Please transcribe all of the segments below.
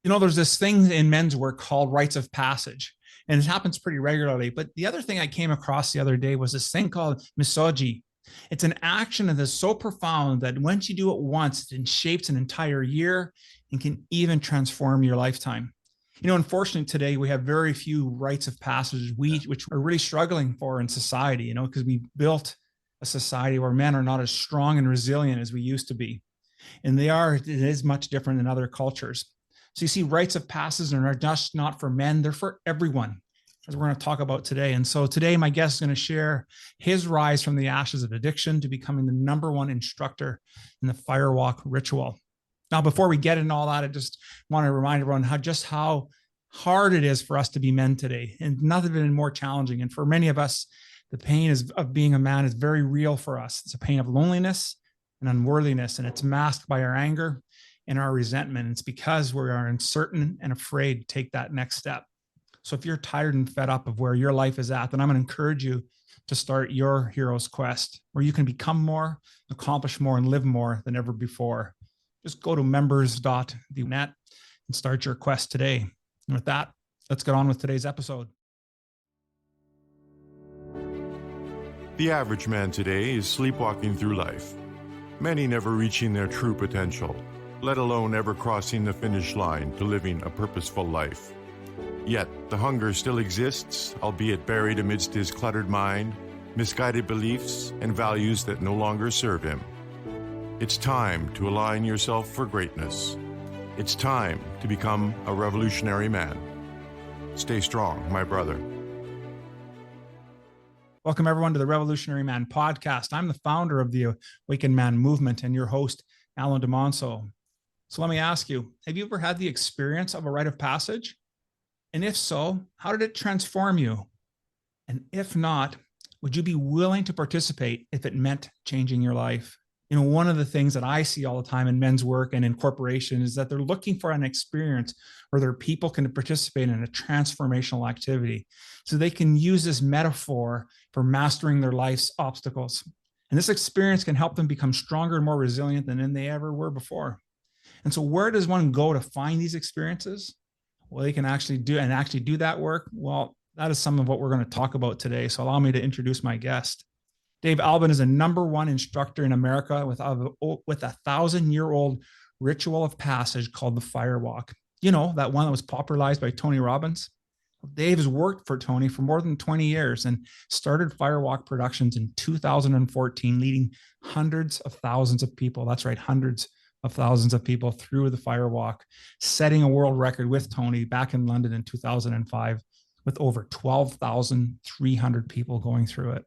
There's this thing in men's work called rites of passage, and it happens pretty regularly. But the other thing I came across the other day was this thing called misogi. It's an action that is so profound that once you do it once, it shapes an entire year and can even transform your lifetime. Unfortunately, today we have very few rites of passage, which are really struggling for in society, because we built a society where men are not as strong and resilient as we used to be. And it is much different than other cultures. So you see, rites of passage are just not for men, they're for everyone, as we're going to talk about today. And so today, my guest is going to share his rise from the ashes of addiction to becoming the #1 instructor in the Firewalk ritual. Now, before we get into all that, I just want to remind everyone how hard it is for us to be men today, and nothing been more challenging. And for many of us, the pain of being a man is very real for us. It's a pain of loneliness and unworthiness, and it's masked by our anger and our resentment. It's because we are uncertain and afraid to take that next step. So if you're tired and fed up of where your life is at, then I'm going to encourage you to start your hero's quest, where you can become more, accomplish more, and live more than ever before. Just go to members.net and start your quest today. And with that, let's get on with today's episode. The average man today is sleepwalking through life, many never reaching their true potential, let alone ever crossing the finish line to living a purposeful life. Yet, the hunger still exists, albeit buried amidst his cluttered mind, misguided beliefs, and values that no longer serve him. It's time to align yourself for greatness. It's time to become a revolutionary man. Stay strong, my brother. Welcome, everyone, to the Revolutionary Man podcast. I'm the founder of the Awakened Man movement and your host, Alan DeMonso. So let me ask you, have you ever had the experience of a rite of passage? And if so, how did it transform you? And if not, would you be willing to participate if it meant changing your life? One of the things that I see all the time in men's work and in corporation is that they're looking for an experience where their people can participate in a transformational activity so they can use this metaphor for mastering their life's obstacles. And this experience can help them become stronger and more resilient than they ever were before. And so where does one go to find these experiences? Well, they can actually do that work. Well, that is some of what we're going to talk about today. So allow me to introduce my guest. Dave Albin is a #1 instructor in America with a 1,000-year-old ritual of passage called the Firewalk. That one that was popularized by Tony Robbins. Dave has worked for Tony for more than 20 years and started Firewalk Productions in 2014, leading hundreds of thousands of people. That's right, hundreds of thousands of people through the Firewalk, setting a world record with Tony back in London in 2005 with over 12,300 people going through it.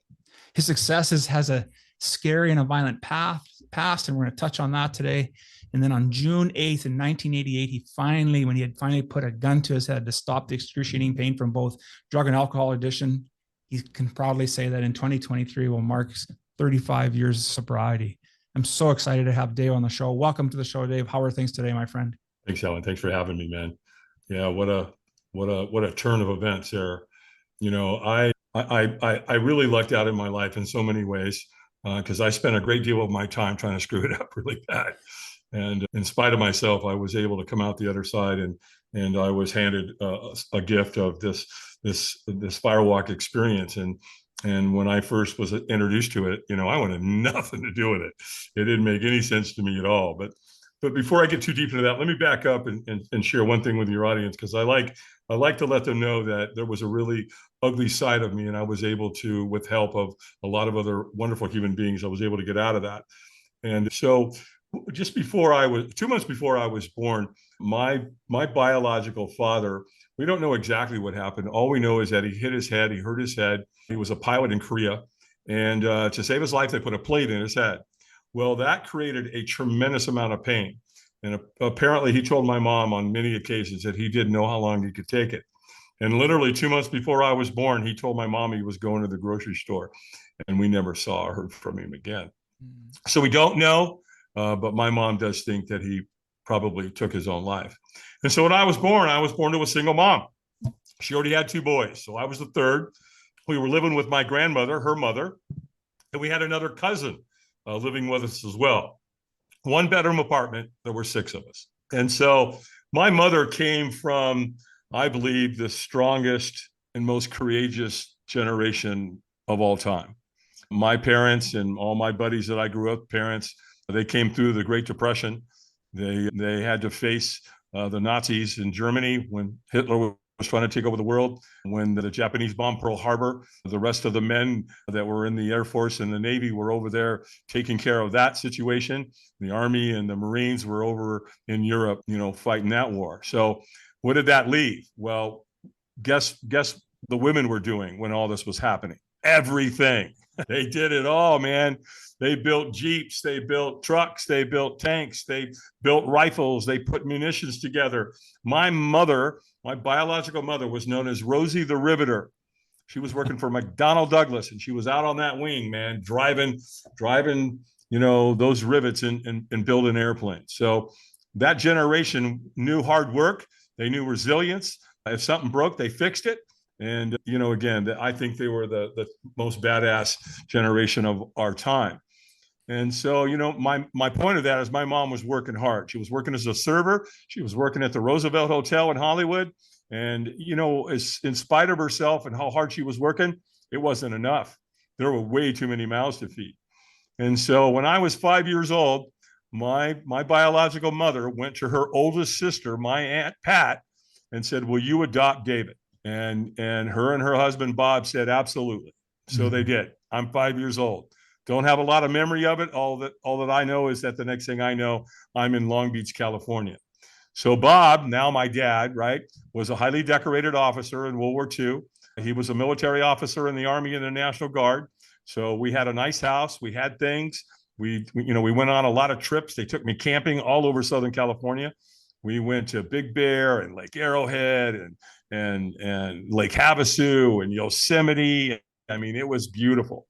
His success has a scary and a violent past, and we're going to touch on that today. And then on June 8th in 1988, when he had finally put a gun to his head to stop the excruciating pain from both drug and alcohol addiction, he can proudly say that in 2023 will mark 35 years of sobriety. I'm so excited to have Dave on the show. Welcome to the show, Dave. How are things today, my friend? Thanks, Alan. Thanks for having me, man. Yeah, what a turn of events there. I really lucked out in my life in so many ways because I spent a great deal of my time trying to screw it up really bad. And in spite of myself, I was able to come out the other side, and I was handed a gift of this Firewalk experience. And when I first was introduced to it, I wanted nothing to do with it. It didn't make any sense to me at all. But before I get too deep into that, let me back up and share one thing with your audience, because I like to let them know that there was a really ugly side of me, and I was able to, with help of a lot of other wonderful human beings, I was able to get out of that. And so just 2 months before I was born, my biological father, we don't know exactly what happened. All we know is that he hurt his head. He was a pilot in Korea. And to save his life, they put a plate in his head. Well, that created a tremendous amount of pain. And apparently he told my mom on many occasions that he didn't know how long he could take it. And literally 2 months before I was born, he told my mom he was going to the grocery store, and we never saw or heard from him again. So we don't know, but my mom does think that he probably took his own life. And so when I was born to a single mom. She already had 2 boys, so I was the third. We were living with my grandmother, her mother, and we had another cousin living with us as well. 1-bedroom apartment. There were 6 of us. And so My mother came from, I believe, the strongest and most courageous generation of all time. My parents and all my buddies that I grew up, parents, they came through the Great Depression. They had to face the Nazis in Germany when Hitler was trying to take over the world. When the Japanese bombed Pearl Harbor, the rest of the men that were in the Air Force and the Navy were over there taking care of that situation. The Army and the Marines were over in Europe, fighting that war. So what did that leave? Well, guess the women were doing when all this was happening? Everything. They did it all, man. They built Jeeps, they built trucks, they built tanks, they built rifles, they put munitions together. My mother, my biological mother, was known as Rosie the Riveter. She was working for McDonnell Douglas, and she was out on that wing, man, driving, those rivets and building airplanes. So that generation knew hard work. They knew resilience. If something broke, they fixed it. And, again, I think they were the most badass generation of our time. And so, my point of that is my mom was working hard. She was working as a server. She was working at the Roosevelt Hotel in Hollywood. And, in spite of herself and how hard she was working, it wasn't enough. There were way too many mouths to feed. And so when I was 5 years old, my biological mother went to her oldest sister, my Aunt Pat, and said, "Will you adopt David?" And her and her husband, Bob, said, "Absolutely." So they did. I'm 5 years old. Don't have a lot of memory of it. All that I know is that the next thing I know, I'm in Long Beach, California. So Bob, now my dad, right, was a highly decorated officer in World War II. He was a military officer in the Army and the National Guard. So we had a nice house. We had things. We went on a lot of trips. They took me camping all over Southern California. We went to Big Bear and Lake Arrowhead and Lake Havasu and Yosemite. I mean, it was beautiful.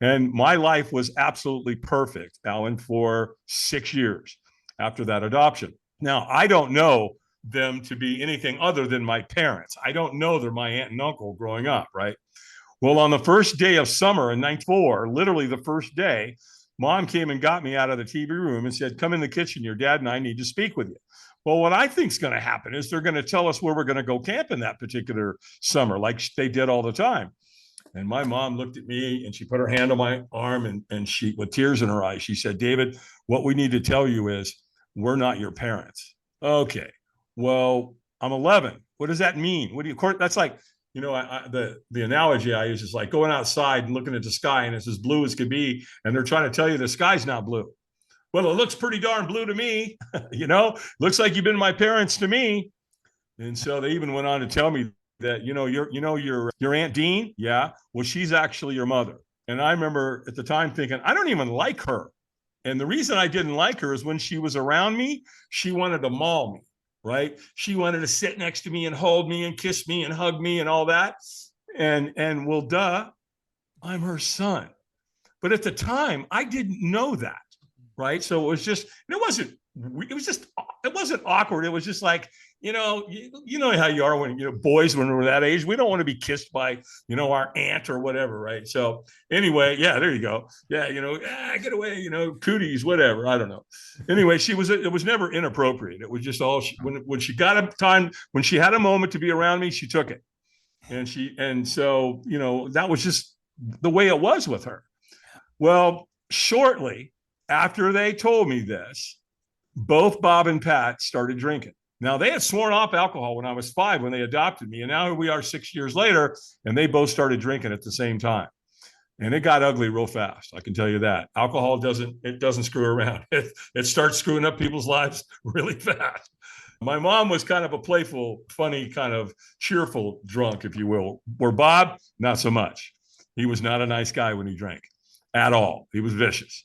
And my life was absolutely perfect, Alan, for 6 years after that adoption. Now, I don't know them to be anything other than my parents. I don't know they're my aunt and uncle growing up, right? Well, on the first day of summer in 1994, literally the first day, Mom came and got me out of the TV room and said, "Come in the kitchen. Your dad and I need to speak with you." Well, what I think is going to happen is they're going to tell us where we're going to go camping that particular summer, like they did all the time. And my mom looked at me and she put her hand on my arm and she, with tears in her eyes, she said, "David, what we need to tell you is we're not your parents." Okay, well, I'm 11. What does that mean? What do you? Of course, that's like, the analogy I use is like going outside and looking at the sky and it's as blue as could be, and they're trying to tell you the sky's not blue. Well, it looks pretty darn blue to me. Looks like you've been my parents to me. And so they even went on to tell me that, your Aunt Dean, yeah, well, she's actually your mother. And I remember at the time thinking, I don't even like her. And the reason I didn't like her is when she was around me, she wanted to maul me, right? She wanted to sit next to me and hold me and kiss me and hug me and all that. And well, duh, I'm her son. But at the time, I didn't know that. Right. So it was just, it wasn't awkward. It was just like, you know how you are when, boys, when we're that age, we don't want to be kissed by, our aunt or whatever. Right. So anyway, yeah, there you go. Yeah. Get away, cooties, whatever. I don't know. Anyway, it was never inappropriate. It was just all, when she got a time, when she had a moment to be around me, she took it. And so, that was just the way it was with her. Well, shortly after they told me this, both Bob and Pat started drinking. Now, they had sworn off alcohol when I was 5 when they adopted me. And now here we are 6 years later, and they both started drinking at the same time. And it got ugly real fast. I can tell you that. Alcohol doesn't screw around. It starts screwing up people's lives really fast. My mom was kind of a playful, funny, kind of cheerful drunk, if you will. Where Bob, not so much. He was not a nice guy when he drank at all. He was vicious.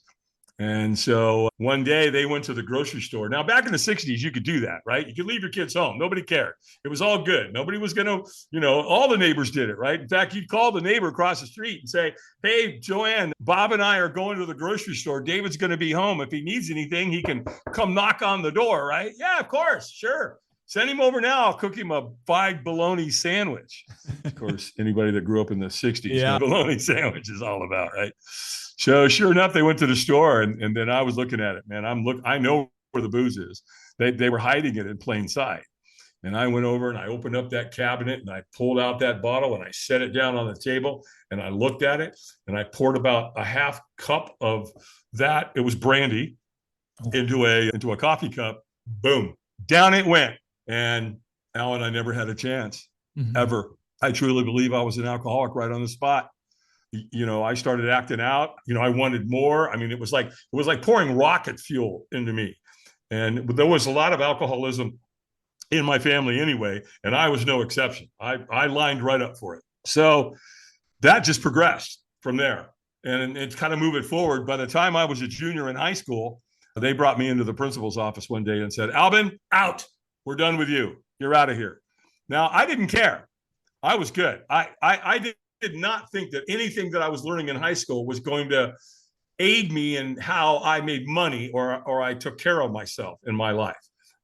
And so one day they went to the grocery store. Now, back in the 60s, you could do that, right? You could leave your kids home. Nobody cared. It was all good. Nobody was going to, all the neighbors did it, right? In fact, you'd call the neighbor across the street and say, "Hey, Joanne, Bob and I are going to the grocery store. David's going to be home. If he needs anything, he can come knock on the door," right? "Yeah, of course. Sure. Send him over now. I'll cook him a fried bologna sandwich." Of course, anybody that grew up in the 60s, yeah, bologna sandwich is all about, right? So sure enough, they went to the store and then I was looking at it, man. I know where the booze is. They were hiding it in plain sight. And I went over and I opened up that cabinet and I pulled out that bottle and I set it down on the table and I looked at it and I poured about a half cup of that. It was brandy into a coffee cup. Boom, down it went. And Alan, I never had a chance ever. I truly believe I was an alcoholic right on the spot. I started acting out. I wanted more. I mean, it was like pouring rocket fuel into me. And there was a lot of alcoholism in my family anyway, and I was no exception. I lined right up for it. So that just progressed from there. And it's kind of moving forward. By the time I was a junior in high school, they brought me into the principal's office one day and said, Albin, out. We're done with you. You're out of here. Now, I didn't care. I was good. I did not think that anything that I was learning in high school was going to aid me in how I made money or I took care of myself in my life.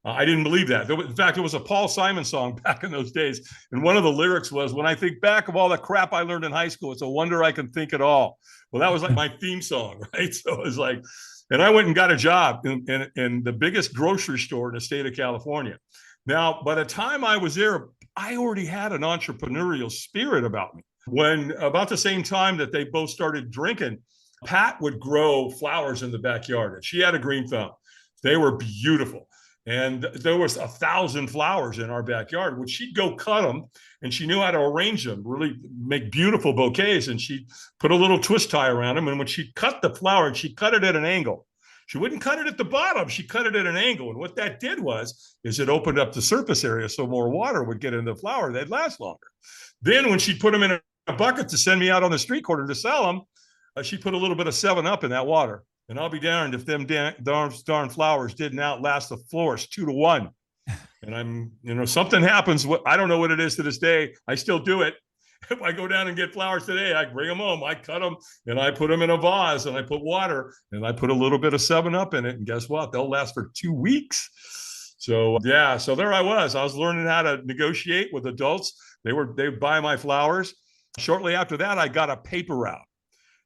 I didn't believe that. In fact, it was a Paul Simon song back in those days. And one of the lyrics was, when I think back of all the crap I learned in high school, it's a wonder I can think it all. Well, that was like my theme song, right? So it was like, and I went and got a job in the biggest grocery store in the state of California. Now, by the time I was there, I already had an entrepreneurial spirit about me. When about the same time that they both started drinking, Pat would grow flowers in the backyard, and she had a green thumb. They were beautiful. And there was 1,000 flowers in our backyard, which she'd go cut them, and she knew how to arrange them, really make beautiful bouquets. And she'd put a little twist tie around them. And when she cut the flower, she cut it at an angle. She wouldn't cut it at the bottom. She cut it at an angle. And what that did is it opened up the surface area so more water would get into the flower. They'd last longer. Then when she'd put them in a bucket to send me out on the street corner to sell them, she'd put a little bit of 7-Up in that water. And I'll be darned if them darn flowers didn't outlast the florist 2-1. And I'm, something happens. I don't know what it is to this day. I still do it. If I go down and get flowers today, I bring them home. I cut them and I put them in a vase and I put water and I put a little bit of 7-Up in it. And guess what? They'll last for 2 weeks. So yeah, so there I was. I was learning how to negotiate with adults. They would buy my flowers. Shortly after that, I got a paper route.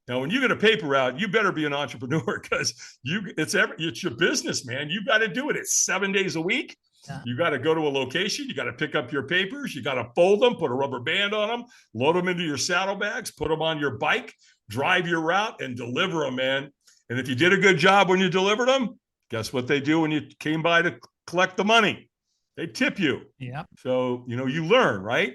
Now, when you get a paper route, you better be an entrepreneur because it's your business, man. You got to do it. It's 7 days a week. Yeah. You got to go to a location. You got to pick up your papers. You got to fold them, put a rubber band on them, load them into your saddlebags, put them on your bike, drive your route, and deliver them, man. And if you did a good job when you delivered them, guess what they do when you came by to collect the money? They tip you. Yeah. So, you learn, right?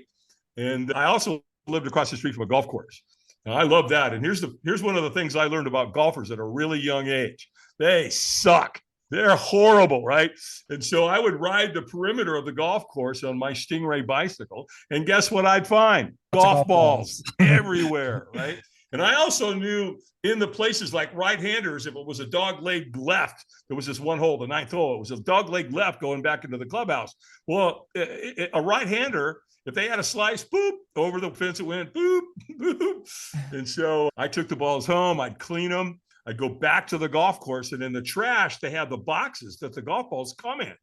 And I also lived across the street from a golf course. Now, I love that. And here's one of the things I learned about golfers at a really young age. They suck. They're horrible, right? And so I would ride the perimeter of the golf course on my Stingray bicycle. And guess what I'd find? Golf balls everywhere, right? And I also knew in the places like right-handers, if it was a dog-leg left, there was this one hole, the 9th hole, it was a dog-leg left going back into the clubhouse. Well, a right-hander, if they had a slice, boop, over the fence it went, boop, boop. And so I took the balls home, I'd clean them, I'd go back to the golf course, and in the trash, they have the boxes that the golf balls come in.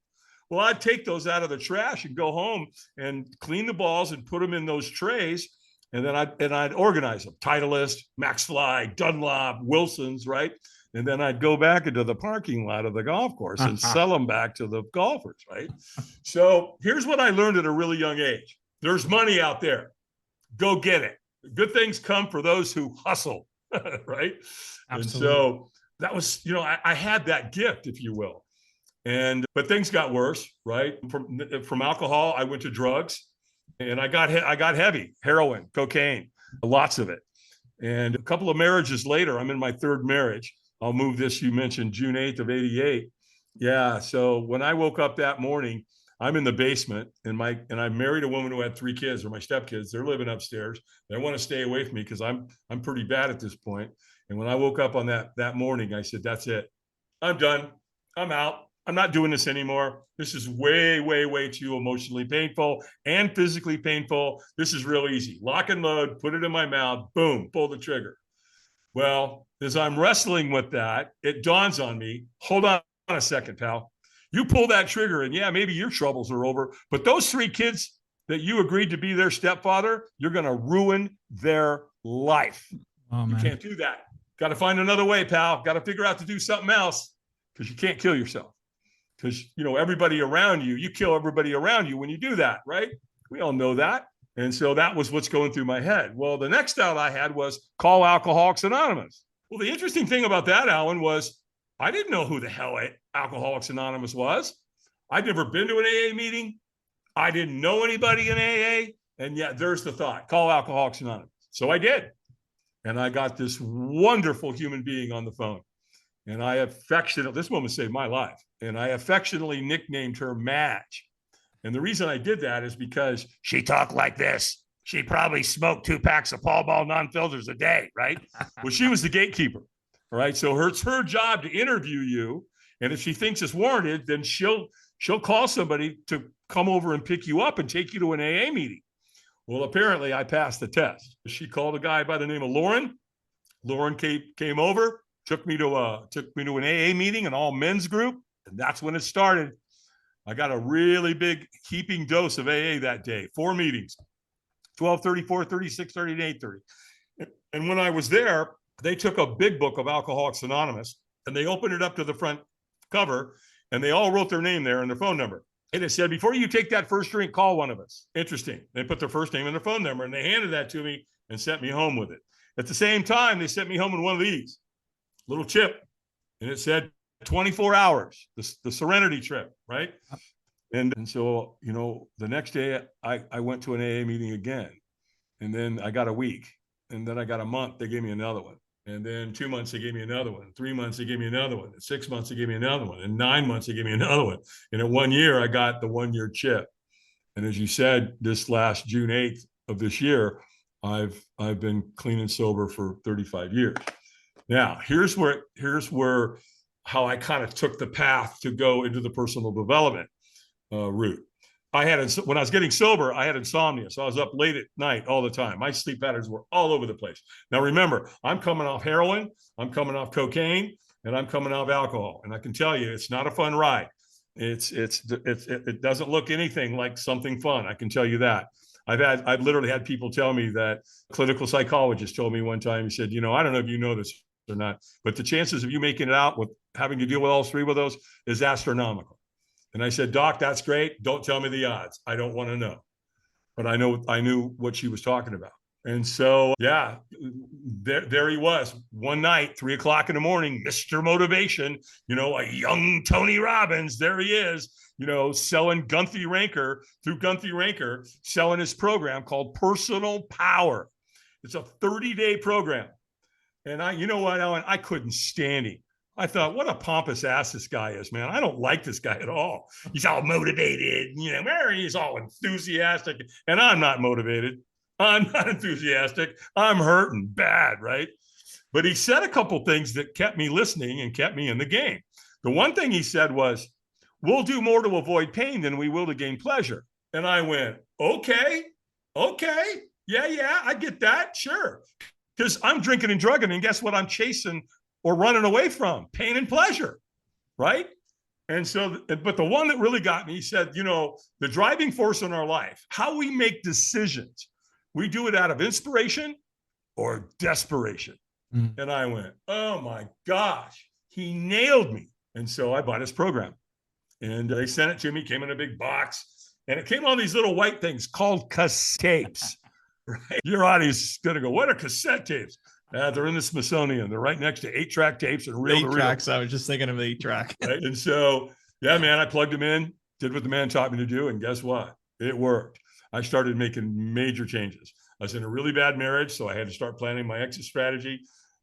Well, I'd take those out of the trash and go home and clean the balls and put them in those trays, and then I'd organize them, Titleist, MaxFly, Dunlop, Wilson's, right? And then I'd go back into the parking lot of the golf course and sell them back to the golfers, right? So here's what I learned at a really young age. There's money out there. Go get it. Good things come for those who hustle, right? Absolutely. And so that was, I had that gift, if you will. But things got worse, right? From alcohol, I went to drugs, and I got heavy, heroin, cocaine, lots of it. And a couple of marriages later, I'm in my 3rd marriage. I'll move this. You mentioned June 8th of 88. Yeah. So when I woke up that morning, I'm in the basement, and I married a woman who had 3 kids, or my stepkids. They're living upstairs. They want to stay away from me because I'm pretty bad at this point. And when I woke up on that morning, I said, that's it. I'm done. I'm out. I'm not doing this anymore. This is way, way, way too emotionally painful and physically painful. This is real easy. Lock and load, put it in my mouth, boom, pull the trigger. Well, as I'm wrestling with that, it dawns on me, hold on a second, pal. You pull that trigger and yeah, maybe your troubles are over, but those 3 kids that you agreed to be their stepfather, you're going to ruin their life. Oh, you can't do that. Got to find another way, pal. Got to figure out to do something else because you can't kill yourself. because, everybody around you, you kill everybody around you when you do that, right? We all know that. And so that was what's going through my head. Well, the next thought I had was call Alcoholics Anonymous. Well, the interesting thing about that, Alan, was I didn't know who the hell Alcoholics Anonymous was. I'd never been to an AA meeting. I didn't know anybody in AA. And yet there's the thought, call Alcoholics Anonymous. So I did. And I got this wonderful human being on the phone. And this woman saved my life. And I affectionately nicknamed her Madge. And the reason I did that is because she talked like this. She probably smoked 2 packs of Pall Mall non-filters a day, right? Well, she was the gatekeeper, all right? So it's her job to interview you. And if she thinks it's warranted, then she'll call somebody to come over and pick you up and take you to an AA meeting. Well, apparently I passed the test. She called a guy by the name of Lauren. Lauren came over, took me to an AA meeting, an all men's group. And that's when it started. I got a really big heaping dose of AA that day, 4 meetings, 12:30, 4:30, 6:30, and 8:30. And when I was there, they took a big book of Alcoholics Anonymous and they opened it up to the front cover and they all wrote their name there and their phone number. And it said, before you take that first drink, call one of us. Interesting. They put their first name and their phone number and they handed that to me and sent me home with it. At the same time, they sent me home in one of these, little chip. And it said 24 hours, the Serenity trip, right? And so, the next day I went to an AA meeting again. And then I got a week. And then I got a month. They gave me another one. And then 2 months, they gave me another one. 3 months, they gave me another one. 6 months, they gave me another one. And 9 months, they gave me another one. And at 1 year, I got the 1-year chip. And as you said, this last June 8th of this year, I've been clean and sober for 35 years. Now, here's where how I kind of took the path to go into the personal development route. When I was getting sober, I had insomnia. So I was up late at night all the time. My sleep patterns were all over the place. Now, remember, I'm coming off heroin, I'm coming off cocaine, and I'm coming off alcohol. And I can tell you, it's not a fun ride. It doesn't look anything like something fun. I can tell you that. I've literally had people tell me that clinical psychologist told me one time, he said, I don't know if you know this or not, but the chances of you making it out with having to deal with all 3 of those is astronomical. And I said, Doc, that's great. Don't tell me the odds. I don't want to know. But I knew what she was talking about. And so, yeah, there he was one night, 3 o'clock in the morning, Mr. Motivation, a young Tony Robbins. There he is, selling Gunthy Ranker, selling his program called Personal Power. It's a 30-day program. And you know what, Ellen, I couldn't stand him. I thought, what a pompous ass this guy is, man. I don't like this guy at all. He's all motivated, he's all enthusiastic. And I'm not motivated. I'm not enthusiastic. I'm hurting bad, right? But he said a couple things that kept me listening and kept me in the game. The one thing he said was, we'll do more to avoid pain than we will to gain pleasure. And I went, okay. Yeah, I get that. Sure. Because I'm drinking and drugging, and guess what I'm chasing or running away from? Pain and pleasure, right? And so, but the one that really got me, he said, the driving force in our life, how we make decisions, we do it out of inspiration or desperation. Mm. And I went, oh my gosh, he nailed me. And so I bought his program. And they sent it to me, came in a big box. And it came on these little white things called cassette tapes. Right? Your audience is going to go, what are cassette tapes? They're in the Smithsonian. They're right next to 8-track tapes and reel to reel. 8-tracks. I was just thinking of the 8-track. Right? And so, yeah, man, I plugged them in, did what the man taught me to do. And guess what? It worked. I started making major changes. I was in a really bad marriage, so I had to start planning my exit strategy.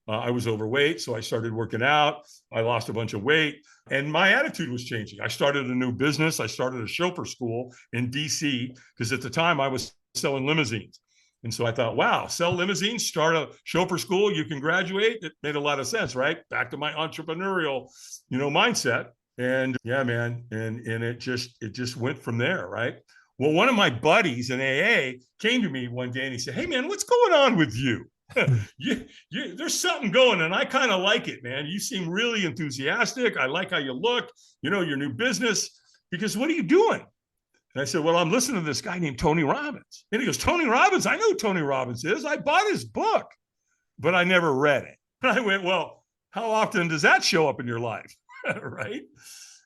I was overweight, so I started working out. I lost a bunch of weight, and my attitude was changing. I started a new business. I started a chauffeur school in DC because at the time I was selling limousines. And so I thought, wow, sell limousines, start a chauffeur school, you can graduate. It made a lot of sense, right? Back to my entrepreneurial, mindset. And yeah, man, and it just went from there, right? Well, one of my buddies in AA came to me one day and he said, hey, man, what's going on with you? There's something going, and I kind of like it, man. You seem really enthusiastic. I like how you look, your new business, because what are you doing? And I said, well, I'm listening to this guy named Tony Robbins. And he goes, Tony Robbins? I know who Tony Robbins is. I bought his book, but I never read it. And I went, well, how often does that show up in your life? Right?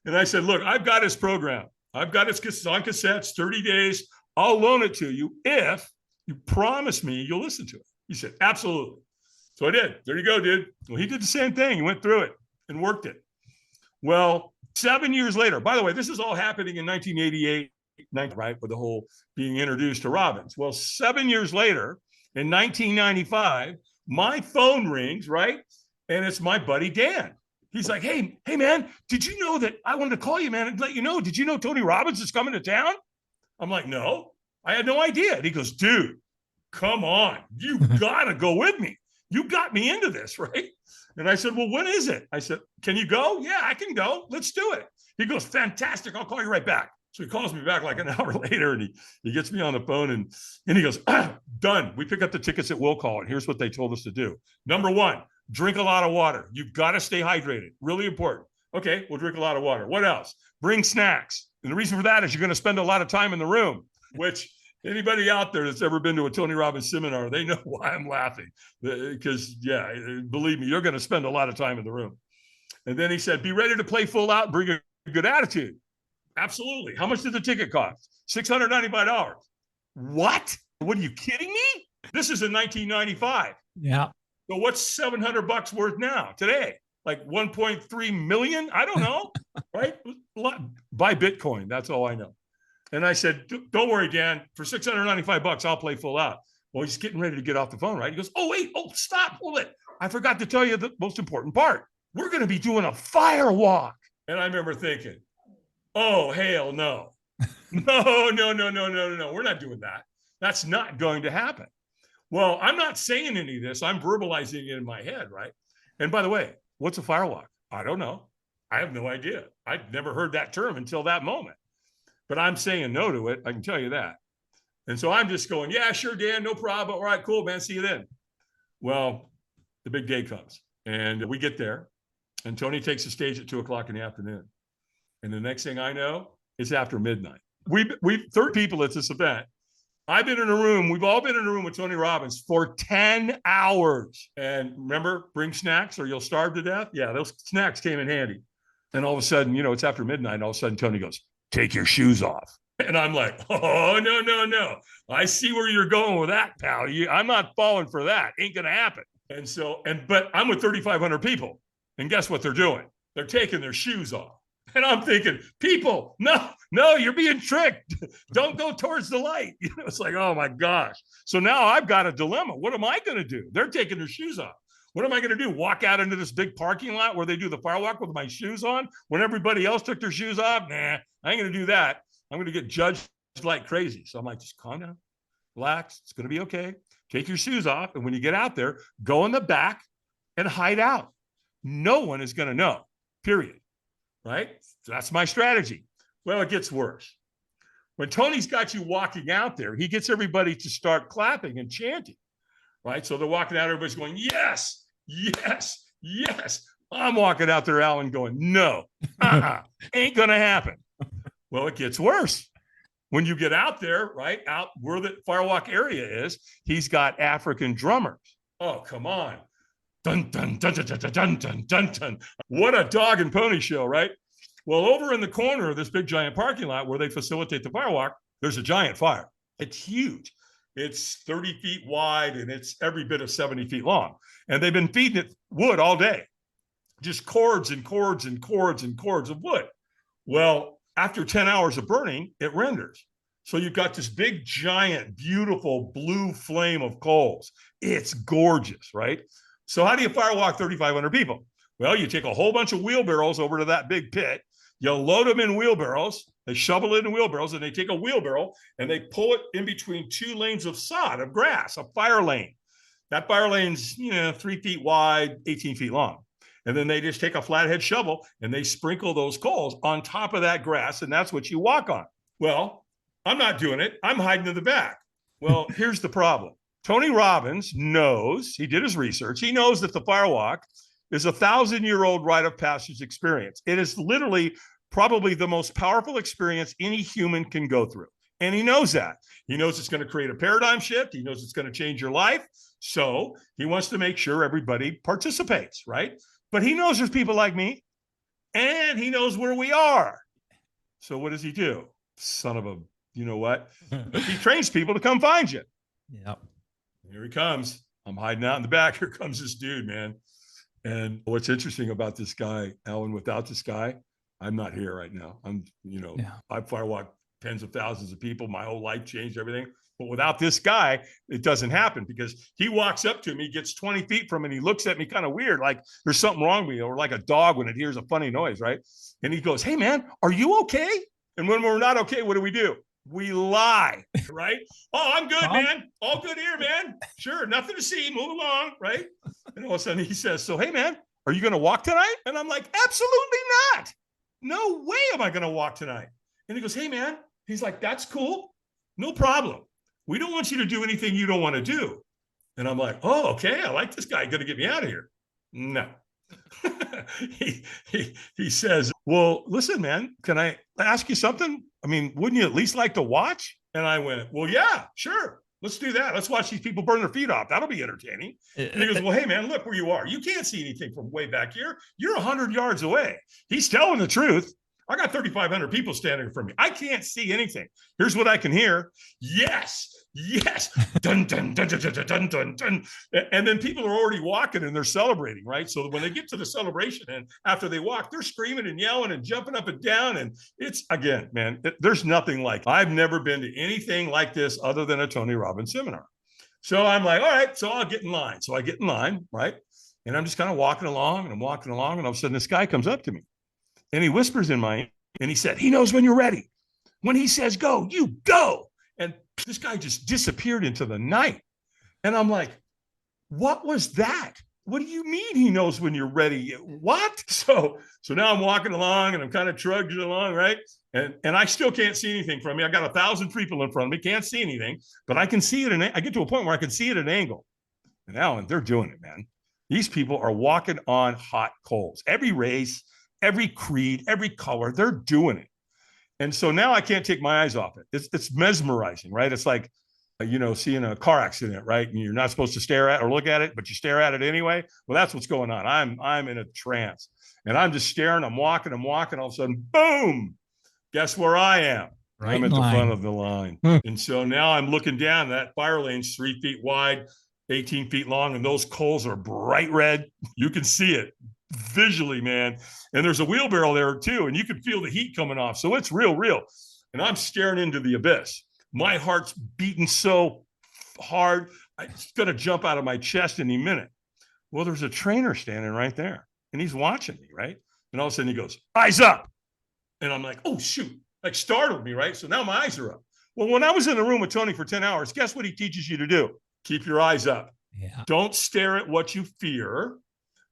And I said, look, I've got his program. I've got his on cassettes, 30 days. I'll loan it to you if you promise me you'll listen to it. He said, absolutely. So I did. There you go, dude. Well, he did the same thing. He went through it and worked it. Well, 7 years later, by the way, this is all happening in 1988, right, with the whole being introduced to Robbins. Well, 7 years later, in 1995, my phone rings, right? And it's my buddy Dan. He's like, hey, man, did you know that I wanted to call you, man, and let you know, did you know Tony Robbins is coming to town? I'm like, no, I had no idea. And he goes, dude, come on, you gotta go with me. You got me into this, right? And I said, well, when is it? I said, can you go? Yeah, I can go. Let's do it. He goes, fantastic. I'll call you right back. So he calls me back like an hour later, and he gets me on the phone, and he goes, done. We pick up the tickets at will call, and here's what they told us to do. Number one, drink a lot of water. You've got to stay hydrated. Really important. Okay, we'll drink a lot of water. What else? Bring snacks. And the reason for that is you're going to spend a lot of time in the room, which anybody out there that's ever been to a Tony Robbins seminar, they know why I'm laughing. Because, yeah, believe me, you're going to spend a lot of time in the room. And then he said, be ready to play full out and bring a good attitude. Absolutely. How much did the ticket cost? $695. What? What, are you kidding me? This is in 1995. Yeah. So what's $700 worth now, today? Like 1.3 million? I don't know, right? Buy Bitcoin. That's all I know. And I said, don't worry, Dan, for $695, I'll play full out. Well, he's getting ready to get off the phone, right? He goes, oh, wait, stop, hold it. I forgot to tell you the most important part. We're going to be doing a firewalk. And I remember thinking, oh, hell no. No. We're not doing that. That's not going to happen. Well, I'm not saying any of this. I'm verbalizing it in my head, right? And by the way, what's a firewalk? I don't know. I have no idea. I'd never heard that term until that moment. But I'm saying no to it. I can tell you that. And so I'm just going, yeah, sure, Dan, no problem. All right, cool, man. See you then. Well, the big day comes, and we get there, and Tony takes the stage at 2:00 in the afternoon. And the next thing I know, it's after midnight. We 30 people at this event. I've been in a room. We've all been in a room with Tony Robbins for 10 hours. And remember, bring snacks or you'll starve to death. Yeah, those snacks came in handy. And all of a sudden, it's after midnight. And all of a sudden, Tony goes, take your shoes off. And I'm like, oh, no. I see where you're going with that, pal. I'm not falling for that. Ain't going to happen. But I'm with 3,500 people. And guess what they're doing? They're taking their shoes off. And I'm thinking, people, no, you're being tricked. Don't go towards the light. It's like, oh my gosh. So now I've got a dilemma. What am I going to do? They're taking their shoes off. What am I going to do? Walk out into this big parking lot where they do the firewalk with my shoes on when everybody else took their shoes off? Nah, I ain't going to do that. I'm going to get judged like crazy. So I'm like, just calm down, relax. It's going to be okay. Take your shoes off. And when you get out there, go in the back and hide out. No one is going to know, period. Right? That's my strategy. Well, it gets worse. When Tony's got you walking out there, he gets everybody to start clapping and chanting. Right? So they're walking out, everybody's going, yes, yes, yes. I'm walking out there, Alan, going, no, ain't going to happen. Well, it gets worse. When you get out there, right, out where the Firewalk area is, he's got African drummers. Oh, come on. Dun, dun, dun, dun, dun, dun, dun, dun, dun. What a dog and pony show, right? Well, over in the corner of this big giant parking lot where they facilitate the firewalk, there's a giant fire. It's huge. It's 30 feet wide and it's every bit of 70 feet long. And they've been feeding it wood all day. Just cords and cords and cords and cords of wood. Well, after 10 hours of burning, it renders. So you've got this big, giant, beautiful blue flame of coals. It's gorgeous, right? So how do you firewalk 3,500 people? Well, you take a whole bunch of wheelbarrows over to that big pit. You load them in wheelbarrows. They shovel it in wheelbarrows, and they take a wheelbarrow and they pull it in between 2 lanes of sod, of grass, a fire lane. That fire lane's 3 feet wide, 18 feet long. And then they just take a flathead shovel and they sprinkle those coals on top of that grass, and that's what you walk on. Well, I'm not doing it. I'm hiding in the back. Well, here's the problem. Tony Robbins knows, he did his research, he knows that the firewalk is a 1,000-year-old rite of passage experience. It is literally probably the most powerful experience any human can go through. And he knows that. He knows it's going to create a paradigm shift. He knows it's going to change your life. So he wants to make sure everybody participates, right? But he knows there's people like me and he knows where we are. So what does he do? Son of a, you know what? He trains people to come find you. Yep. Here he comes. I'm hiding out in the back. Here comes this dude, man. And what's interesting about this guy, Alan, without this guy, I'm not here right now. I've firewalked tens of thousands of people. My whole life changed, everything. But without this guy, it doesn't happen, because he walks up to me, gets 20 feet from me, and he looks at me kind of weird, like there's something wrong with me, or like a dog when it hears a funny noise, right? And he goes, "Hey, man, are you okay?" And when we're not okay, what do? We lie, right? "Oh, I'm good, man. All good here, man. Sure, nothing to see. Move along," right? And all of a sudden he says, "So, hey, man, are you going to walk tonight?" And I'm like, "Absolutely not. No way am I going to walk tonight." And he goes, "Hey, man," he's like, "that's cool. No problem. We don't want you to do anything you don't want to do." And I'm like, "Oh, okay. I like this guy. Going to get me out of here." No. he says, "Well, listen, man, can I ask you something? I mean, wouldn't you at least like to watch?" And I went, "Well, yeah, sure. Let's do that. Let's watch these people burn their feet off. That'll be entertaining." And he goes, "Well, hey, man, look where you are. You can't see anything from way back here. You're 100 yards away." He's telling the truth. I got 3,500 people standing in front of me. I can't see anything. Here's what I can hear. Yes, yes. Dun, dun, dun, dun, dun, dun, dun, dun. And then people are already walking and they're celebrating, right? So when they get to the celebration and after they walk, they're screaming and yelling and jumping up and down. And it's, again, man, there's nothing like, I've never been to anything like this other than a Tony Robbins seminar. So I'm like, all right, so I'll get in line. So I get in line, right? And I'm just kind of walking along and I'm walking along. And all of a sudden this guy comes up to me. And he whispers in my ear, and he said, "He knows when you're ready. When he says go, you go." And this guy just disappeared into the night. And I'm like, what was that? What do you mean he knows when you're ready? What? So now I'm walking along and I'm kind of trudging along, right? And I still can't see anything from me. I got 1,000 people in front of me, can't see anything, but I can see it. And I get to a point where I can see it at an angle. And Alan, they're doing it, man. These people are walking on hot coals. Every race, every creed, every color, they're doing it. And so now I can't take my eyes off it. It's mesmerizing, right? It's like, seeing a car accident, right? And you're not supposed to stare at or look at it, but you stare at it anyway. Well, that's what's going on. I'm in a trance and I'm just staring. I'm walking. All of a sudden, boom, guess where I am? Right, I'm at the front of the line. And so now I'm looking down. That fire lane's 3 feet wide, 18 feet long, and those coals are bright red. You can see it visually, man. And there's a wheelbarrow there too, and you can feel the heat coming off. So it's real. And I'm staring into the abyss. My heart's beating so hard, it's going to jump out of my chest any minute. Well, there's a trainer standing right there, and he's watching me, right? And all of a sudden he goes, "Eyes up." And I'm like, oh, shoot, like startled me, right? So now my eyes are up. Well, when I was in the room with Tony for 10 hours, guess what he teaches you to do? Keep your eyes up. Yeah. Don't stare at what you fear.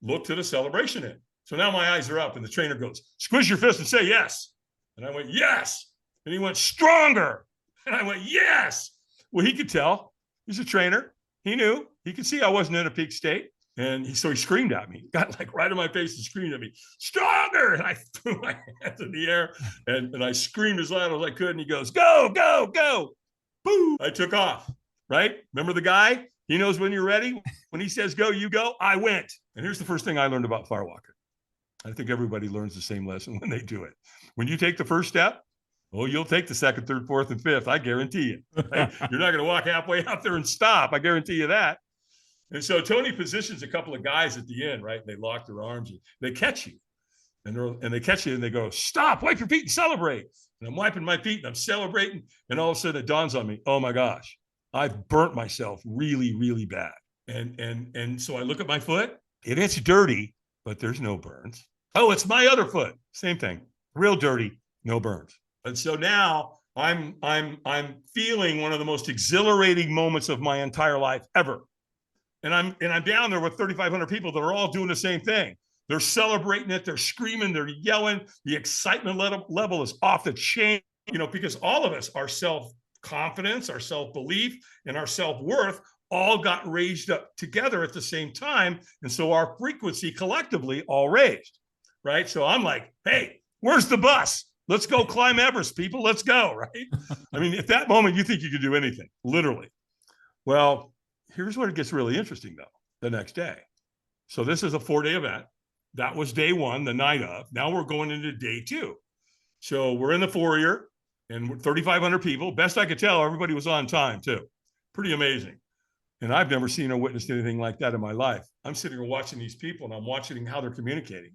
Look to the celebration end. So now my eyes are up and the trainer goes, "Squish your fist and say yes." And I went, "Yes." And he went, "Stronger." And I went, "Yes." Well, he could tell. He's a trainer. He knew. He could see I wasn't in a peak state. And so he screamed at me, got like right in my face and screamed at me, "Stronger." And I threw my hands in the air and I screamed as loud as I could. And he goes, "Go, go, go." Boom. I took off, right? Remember the guy? He knows when you're ready. When he says go, you go. I went. And here's the first thing I learned about Firewalking. I think everybody learns the same lesson when they do it. When you take the first step, you'll take the second, third, fourth, and fifth. I guarantee you. Right? You're not going to walk halfway out there and stop. I guarantee you that. And so Tony positions a couple of guys at the end, right? And they lock their arms and they catch you. And they catch you and they go, "Stop, wipe your feet and celebrate." And I'm wiping my feet and I'm celebrating. And all of a sudden it dawns on me, oh my gosh, I've burnt myself really, really bad. And so I look at my foot. It's dirty, but there's no burns. Oh, it's my other foot. Same thing. Real dirty, no burns. And so now I'm feeling one of the most exhilarating moments of my entire life ever. And I'm down there with 3,500 people that are all doing the same thing. They're celebrating it. They're screaming. They're yelling. The excitement level is off the chain, because all of us, our self-confidence, our self-belief, and our self-worth all got raised up together at the same time. And so our frequency collectively all raised, right? So I'm like, "Hey, where's the bus? Let's go climb Everest, people. Let's go," right? I mean, at that moment, you think you could do anything, literally. Well, here's where it gets really interesting, though, the next day. So this is a 4-day event. That was day one, the night of. Now we're going into day two. So we're in the foyer and 3,500 people. Best I could tell, everybody was on time too. Pretty amazing. And I've never seen or witnessed anything like that in my life. I'm sitting here watching these people and I'm watching how they're communicating.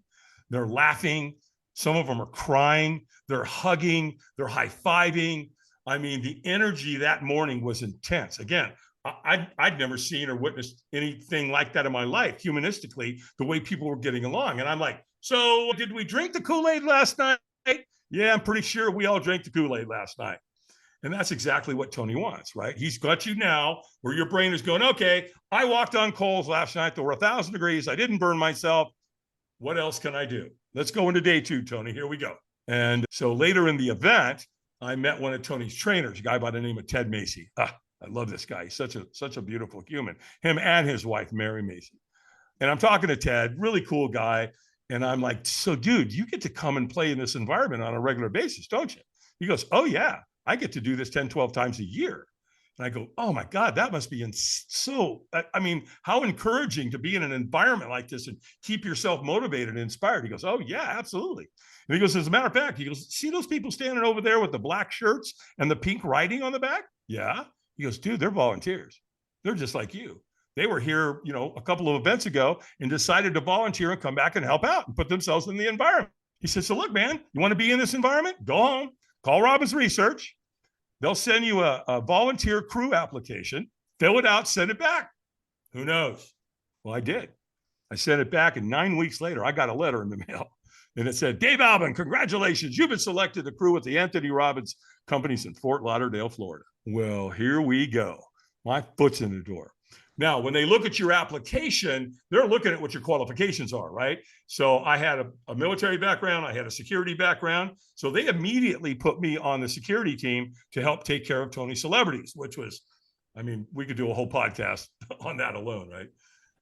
They're laughing. Some of them are crying. They're hugging. They're high-fiving. I mean, the energy that morning was intense. Again, I'd never seen or witnessed anything like that in my life, humanistically, the way people were getting along. And I'm like, so did we drink the Kool-Aid last night? Yeah, I'm pretty sure we all drank the Kool-Aid last night. And that's exactly what Tony wants, right? He's got you now where your brain is going, okay, I walked on coals last night. There were 1,000 degrees. I didn't burn myself. What else can I do? Let's go into day two, Tony. Here we go. And so later in the event, I met one of Tony's trainers, a guy by the name of Ted Macy. I love this guy. He's such a beautiful human. Him and his wife, Mary Macy. And I'm talking to Ted, really cool guy. And I'm like, so dude, you get to come and play in this environment on a regular basis, don't you? He goes, oh yeah, I get to do this 10, 12 times a year. And I go, oh my God, that must be I mean, how encouraging to be in an environment like this and keep yourself motivated and inspired. He goes, oh yeah, absolutely. And he goes, as a matter of fact, he goes, see those people standing over there with the black shirts and the pink writing on the back? Yeah. He goes, dude, they're volunteers. They're just like you. They were here, a couple of events ago and decided to volunteer and come back and help out and put themselves in the environment. He said, so look, man, you want to be in this environment? Go on, call Robbins Research. They'll send you a volunteer crew application, fill it out, send it back. Who knows? Well, I did. I sent it back, and 9 weeks later, I got a letter in the mail. And it said, Dave Albin, congratulations. You've been selected to crew with the Anthony Robbins companies in Fort Lauderdale, Florida. Well, here we go. My foot's in the door. Now, when they look at your application, they're looking at what your qualifications are, right? So I had a military background. I had a security background. So they immediately put me on the security team to help take care of Tony's celebrities, which was, I mean, we could do a whole podcast on that alone, right?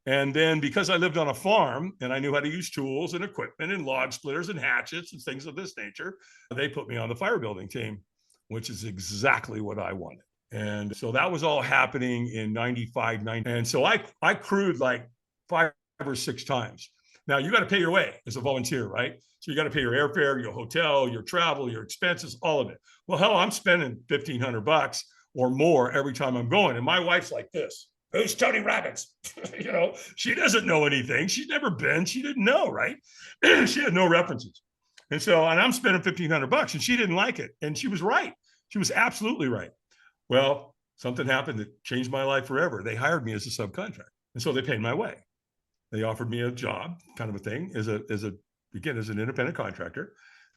And then because I lived on a farm and I knew how to use tools and equipment and log splitters and hatchets and things of this nature, they put me on the fire building team, which is exactly what I wanted. And so that was all happening in 95, 90. And so I crewed like 5 or 6 times. Now you got to pay your way as a volunteer, right? So you got to pay your airfare, your hotel, your travel, your expenses, all of it. Well, hell, I'm spending $1,500 or more every time I'm going. And my wife's like this, who's Tony Robbins? She doesn't know anything. She's never been, she didn't know, right? She had no references. And I'm spending $1,500 and she didn't like it. And she was right. She was absolutely right. Well, something happened that changed my life forever. They hired me as a subcontractor. And so they paid my way. They offered me a job, kind of a thing, as an independent contractor.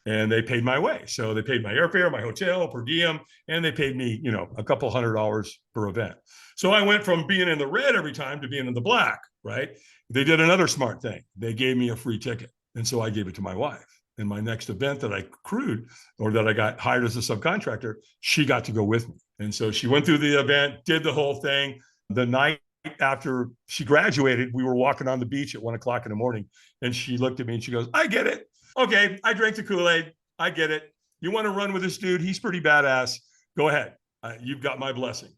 And they paid my way. So they paid my airfare, my hotel, per diem, and they paid me, a couple $100 per event. So I went from being in the red every time to being in the black, right? They did another smart thing. They gave me a free ticket. And so I gave it to my wife. And my next event that I crewed or that I got hired as a subcontractor, she got to go with me. And so she went through the event, did the whole thing. The night after she graduated, we were walking on the beach at 1 o'clock in the morning. And she looked at me and she goes, I get it. Okay, I drank the Kool-Aid. I get it. You want to run with this dude? He's pretty badass. Go ahead. You've got my blessing.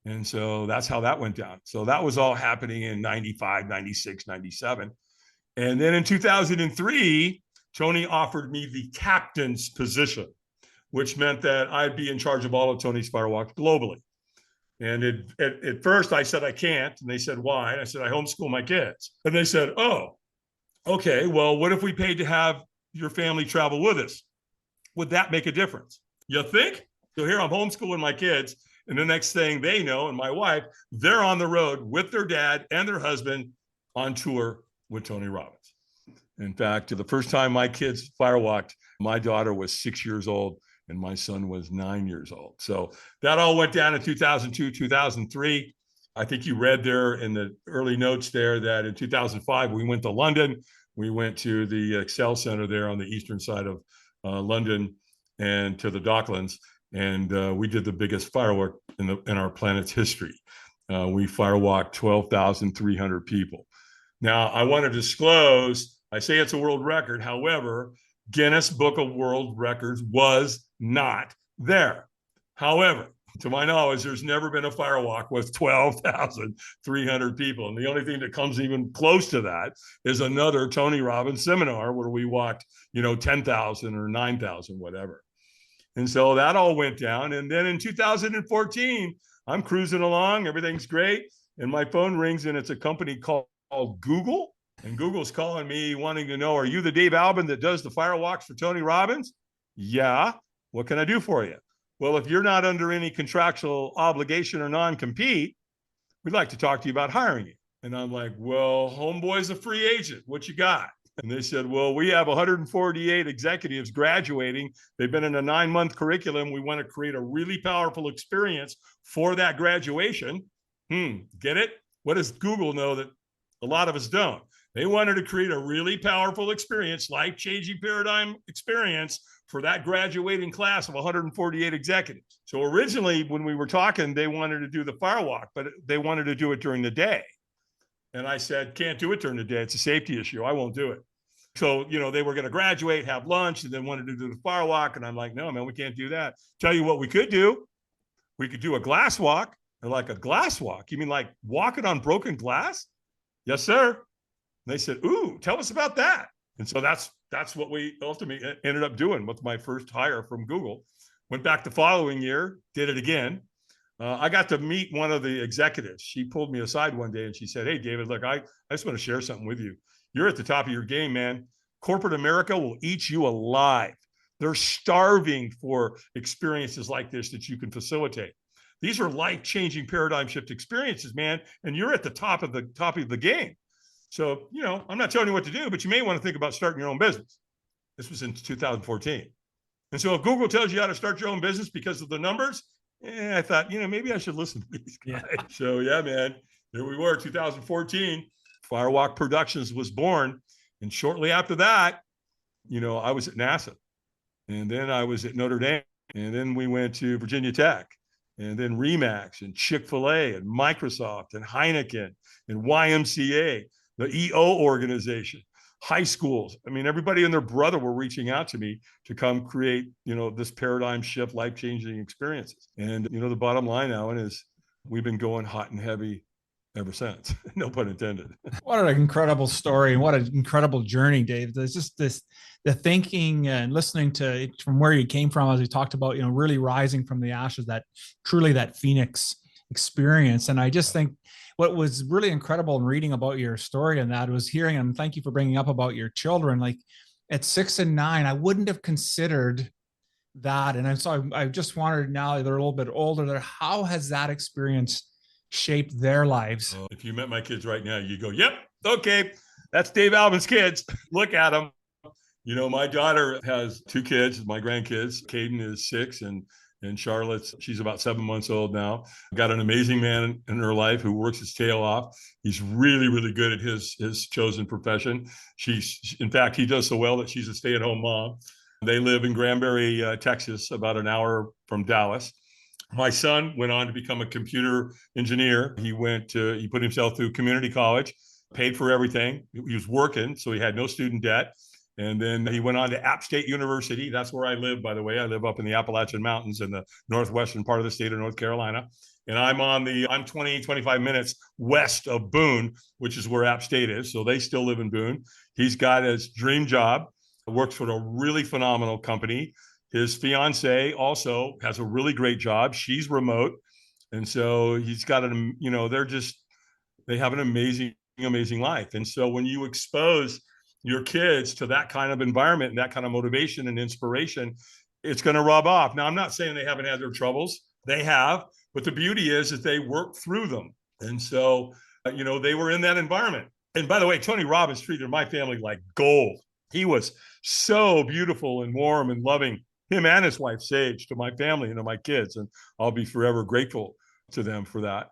And so that's how that went down. So that was all happening in 95, 96, 97. And then in 2003, Tony offered me the captain's position, which meant that I'd be in charge of all of Tony's Firewalks globally. And at first I said, I can't. And they said, why? And I said, I homeschool my kids. And they said, oh, okay, well, what if we paid to have your family travel with us? Would that make a difference? You think? So here I'm homeschooling my kids. And the next thing they know, and my wife, they're on the road with their dad and their husband on tour with Tony Robbins. In fact, the first time my kids firewalked, my daughter was 6 years old and my son was 9 years old. So that all went down in 2002, 2003. I think you read there in the early notes there that in 2005, we went to London. We went to the Excel Center there on the eastern side of London and to the Docklands. And we did the biggest firework in our planet's history. We firewalked 12,300 people. Now, I want to disclose, I say it's a world record. However, Guinness Book of World Records was not there. However, To my knowledge, there's never been a firewalk with 12,300 people. And the only thing that comes even close to that is another Tony Robbins seminar where we walked, 10,000 or 9,000, whatever. And so that all went down. And then in 2014, I'm cruising along. Everything's great. And my phone rings, and it's a company called Google. And Google's calling me wanting to know, are you the Dave Albin that does the firewalks for Tony Robbins? Yeah. What can I do for you? Well, if you're not under any contractual obligation or non-compete, we'd like to talk to you about hiring you. And I'm like, well, homeboy's a free agent. What you got? And they said, well, we have 148 executives graduating. They've been in a 9-month curriculum. We want to create a really powerful experience for that graduation. Get it? What does Google know that a lot of us don't? They wanted to create a really powerful experience, life-changing paradigm experience for that graduating class of 148 executives. So originally, when we were talking, they wanted to do the firewalk, but they wanted to do it during the day. And I said, can't do it during the day. It's a safety issue. I won't do it. So, they were going to graduate, have lunch, and then wanted to do the firewalk. And I'm like, no, man, we can't do that. Tell you what we could do. We could do a glass walk. They're like, a glass walk? You mean like walking on broken glass? Yes, sir. And they said, ooh, tell us about that. And so that's what we ultimately ended up doing with my first hire from Google. Went back the following year, did it again. I got to meet one of the executives. She pulled me aside one day and she said, hey, David, look, I just want to share something with you. You're at the top of your game, man. Corporate America will eat you alive. They're starving for experiences like this that you can facilitate. These are life-changing paradigm shift experiences, man. And you're at the top of the game. So, I'm not telling you what to do, but you may want to think about starting your own business. This was in 2014. And so if Google tells you how to start your own business because of the numbers, I thought, maybe I should listen to these guys. Yeah. So yeah, man, there we were, 2014. Firewalk Productions was born. And shortly after that, I was at NASA. And then I was at Notre Dame. And then we went to Virginia Tech. And then Remax and Chick-fil-A and Microsoft and Heineken and YMCA, the EO organization, high schools. I mean, everybody and their brother were reaching out to me to come create, this paradigm shift, life-changing experiences. And, the bottom line, Alan, is we've been going hot and heavy ever since. No pun intended. What an incredible story and what an incredible journey, Dave. There's just the thinking and listening to it from where you came from, as we talked about, really rising from the ashes, that Phoenix experience. And I just think what was really incredible in reading about your story and that was hearing, and thank you for bringing up about your children, like at 6 and 9, I wouldn't have considered that. And I just wondered, now they're a little bit older, how has that experience shaped their lives? If you met my kids right now, you go, yep, okay, that's Dave Albin's kids. Look at them. My daughter has 2 kids, my grandkids. Caden is 6 and Charlotte's, she's about 7 months old now. Got an amazing man in her life who works his tail off. He's really, really good at his chosen profession. In fact, he does so well that she's a stay-at-home mom. They live in Granbury, Texas, about an hour from Dallas. My son went on to become a computer engineer. He put himself through community college, paid for everything. He was working, so he had no student debt. And then he went on to App State University. That's where I live, by the way. I live up in the Appalachian Mountains in the northwestern part of the state of North Carolina. And I'm 20, 25 minutes west of Boone, which is where App State is. So they still live in Boone. He's got his dream job, works for a really phenomenal company. His fiance also has a really great job. She's remote. And so he's got they have an amazing, amazing life. And so when you expose your kids to that kind of environment and that kind of motivation and inspiration, it's going to rub off. Now, I'm not saying they haven't had their troubles. They have. But the beauty is that they work through them. And so, they were in that environment. And by the way, Tony Robbins treated my family like gold. He was so beautiful and warm and loving, him and his wife, Sage, to my family and to my kids. And I'll be forever grateful to them for that.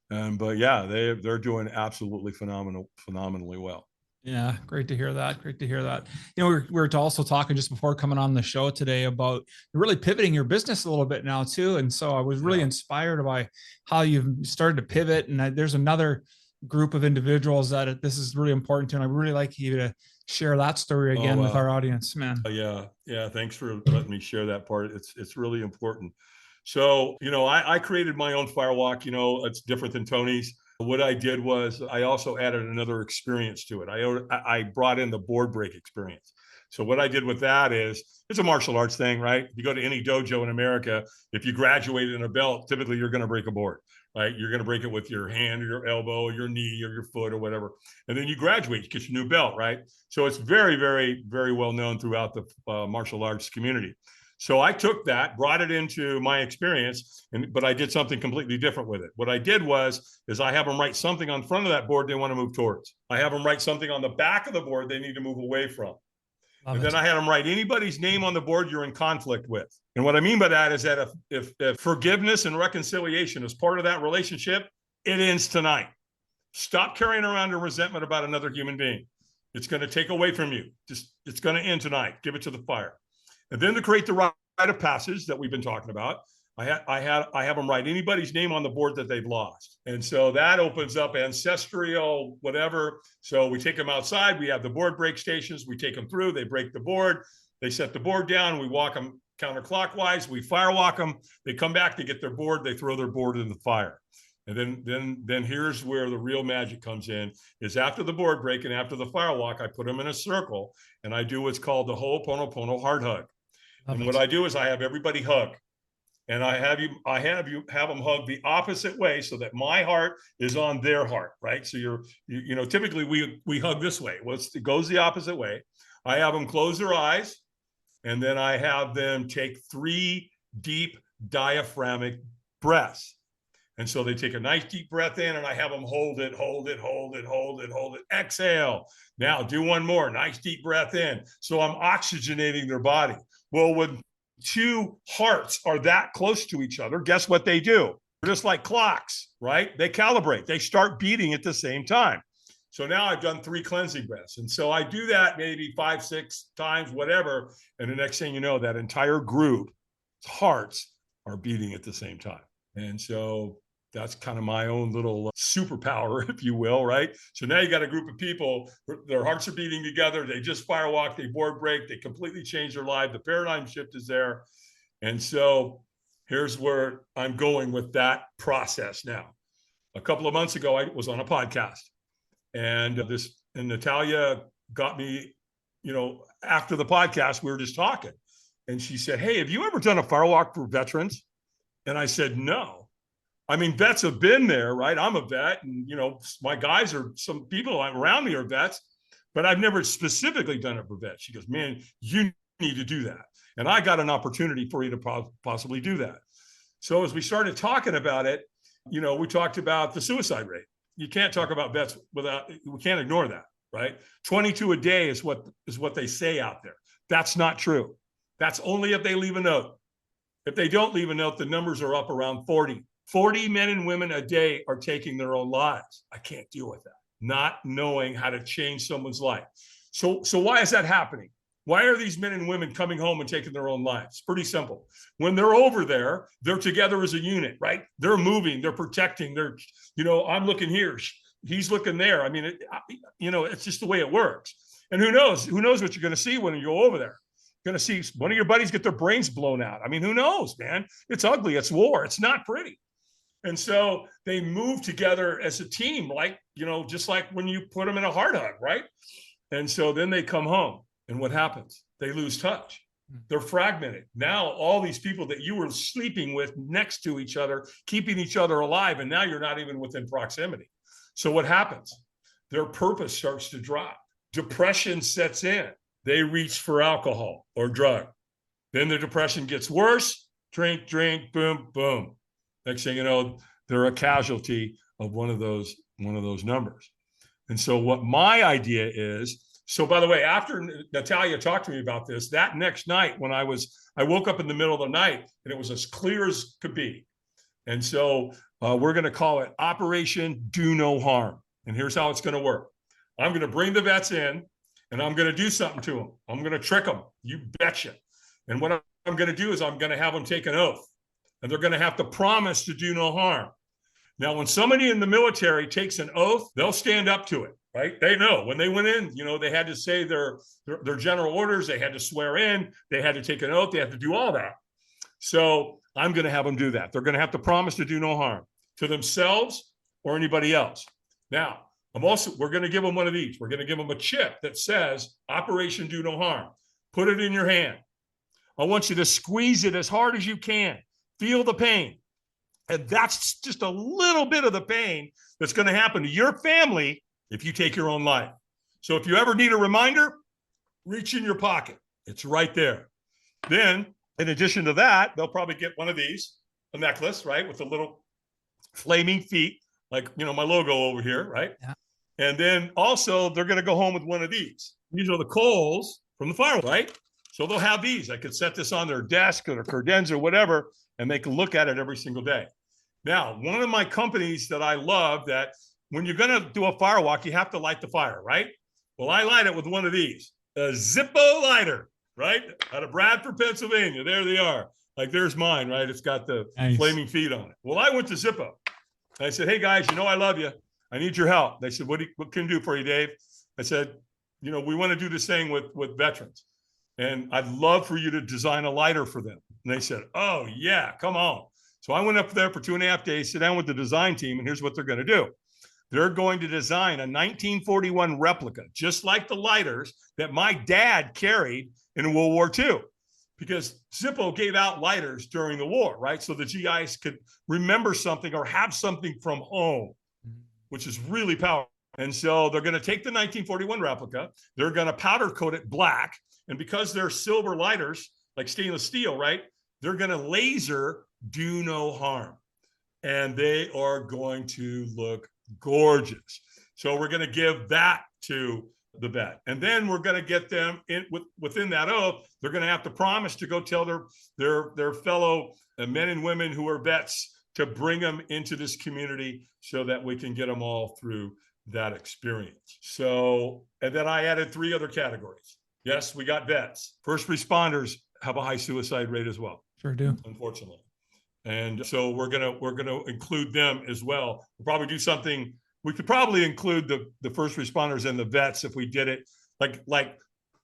But yeah, they're doing absolutely phenomenally well. Yeah, great to hear that. Great to hear that. We're also talking just before coming on the show today about really pivoting your business a little bit now too. And so I was really inspired by how you've started to pivot. And there's another group of individuals that this is really important to. And I really like you to share that story again with our audience, man. Yeah. Thanks for letting me share that part. It's really important. So, I created my own Firewalk. It's different than Tony's. What I did was I also added another experience to it. I brought in the board break experience. So what I did with that is, it's a martial arts thing, right? If you go to any dojo in America, if you graduate in a belt, typically you're going to break a board, right? You're going to break it with your hand or your elbow or your knee or your foot or whatever. And then you graduate, you get your new belt, right? So it's very, very, very well known throughout the martial arts community. So I took that, brought it into my experience, but I did something completely different with it. What I did is I have them write something on front of that board they want to move towards. I have them write something on the back of the board they need to move away from. And then I had them write anybody's name on the board you're in conflict with. And what I mean by that is that if forgiveness and reconciliation is part of that relationship, it ends tonight. Stop carrying around a resentment about another human being. It's going to take away from you. It's going to end tonight. Give it to the fire. And then to create the rite of passage that we've been talking about, I have them write anybody's name on the board that they've lost. And so that opens up ancestral, whatever. So we take them outside. We have the board break stations. We take them through. They break the board. They set the board down. We walk them counterclockwise. We firewalk them. They come back to get their board. They throw their board in the fire. And then here's where the real magic comes in, is after the board break and after the firewalk, I put them in a circle and I do what's called the Ho'oponopono heart hug. And what I do is I have everybody hug. And I have them hug the opposite way so that my heart is on their heart, right? So typically we hug this way. Well, it goes the opposite way. I have them close their eyes, and then I have them take 3 deep diaphragmatic breaths. And so they take a nice deep breath in, and I have them hold it, exhale. Now do one more, nice deep breath in. So I'm oxygenating their body. Well, when 2 hearts are that close to each other, guess what they do? They're just like clocks, right? They calibrate. They start beating at the same time. So now I've done 3 cleansing breaths. And so I do that maybe 5, 6 times, whatever. And the next thing you know, that entire group hearts are beating at the same time. And so that's kind of my own little superpower, if you will, right? So now you got a group of people, their hearts are beating together. They just firewalk, they board break, they completely change their life. The paradigm shift is there. And so here's where I'm going with that process now. A couple of months ago, I was on a podcast, and Natalia got me, after the podcast, we were just talking, and she said, "Hey, have you ever done a firewalk for veterans?" And I said, "No. I mean, vets have been there, right? I'm a vet, and my guys some people around me are vets, but I've never specifically done it for vets." She goes, "Man, you need to do that." And I got an opportunity for you to possibly do that. So as we started talking about it, we talked about the suicide rate. You can't talk about vets we can't ignore that, right? 22 a day is what they say out there. That's not true. That's only if they leave a note. If they don't leave a note, the numbers are up around 40. 40 men and women a day are taking their own lives. I can't deal with that. Not knowing how to change someone's life. So why is that happening? Why are these men and women coming home and taking their own lives? Pretty simple. When they're over there, they're together as a unit, right? They're moving, they're protecting, I'm looking here, he's looking there. I mean, it's just the way it works. And who knows what you're going to see when you go over there. You're going to see one of your buddies get their brains blown out. I mean, who knows, man? It's ugly. It's war. It's not pretty. And so they move together as a team, just like when you put them in a heart hug, right? And so then they come home, and what happens? They lose touch. They're fragmented. Now all these people that you were sleeping with next to each other, keeping each other alive, and now you're not even within proximity. So what happens? Their purpose starts to drop. Depression sets in. They reach for alcohol or drug. Then the depression gets worse. Drink, boom, boom. Next thing you know, they're a casualty of one of those numbers. And so what my idea is, so by the way, after Natalia talked to me about this, that next night when I woke up in the middle of the night and it was as clear as could be. And so we're going to call it Operation Do No Harm. And here's how it's going to work. I'm going to bring the vets in and I'm going to do something to them. I'm going to trick them. You betcha. And what I'm going to do is I'm going to have them take an oath. And they're going to have to promise to do no harm. Now, when somebody in the military takes an oath, they'll stand up to it, right? They know when they went in, they had to say their general orders. They had to swear in. They had to take an oath. They had to do all that. So I'm going to have them do that. They're going to have to promise to do no harm to themselves or anybody else. Now, we're going to give them one of these. We're going to give them a chip that says Operation Do No Harm. Put it in your hand. I want you to squeeze it as hard as you can. Feel the pain. And that's just a little bit of the pain that's going to happen to your family if you take your own life. So if you ever need a reminder, reach in your pocket. It's right there. Then, in addition to that, they'll probably get one of these, a necklace, right, with the little flaming feet, like, my logo over here, right? Yeah. And then also they're going to go home with one of these. These are the coals from the firewalk, right? So they'll have these. I could set this on their desk or their credenza or whatever, and they can look at it every single day. Now, one of my companies that I love, that when you're going to do a firewalk, you have to light the fire, right? Well, I light it with one of these, a Zippo lighter, right? Out of Bradford, Pennsylvania. There they are. Like, there's mine, right? It's got the flaming feet on it. Well, I went to Zippo. I said, hey, guys, I love you. I need your help. They said, what can I do for you, Dave? I said, we want to do this thing with veterans. And I'd love for you to design a lighter for them. And they said, oh, yeah, come on. So I went up there for 2.5 days, sit down with the design team, and here's what they're going to do. They're going to design a 1941 replica, just like the lighters that my dad carried in World War II. Because Zippo gave out lighters during the war, right? So the GIs could remember something or have something from home, which is really powerful. And so they're going to take the 1941 replica. They're going to powder coat it black. And because they're silver lighters, like stainless steel, right? They're going to laser do no harm. And they are going to look gorgeous. So we're going to give that to the vet. And then we're going to get them in within that oath. They're going to have to promise to go tell their fellow men and women who are vets to bring them into this community so that we can get them all through that experience. So, and then I added 3 other categories. Yes, we got vets. First responders have a high suicide rate as well. Sure do. Unfortunately. And so we're gonna include them as well. We'll probably do something. We could probably include the first responders and the vets if we did it. Like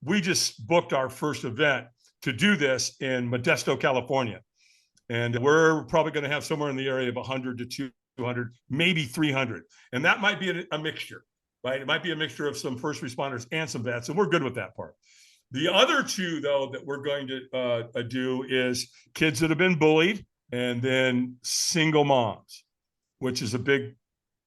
we just booked our first event to do this in Modesto, California. And we're probably going to have somewhere in the area of 100 to 200, maybe 300. And that might be a mixture, right? It might be a mixture of some first responders and some vets, and we're good with that part. The other 2, though, that we're going to do is kids that have been bullied, and then single moms, which is a big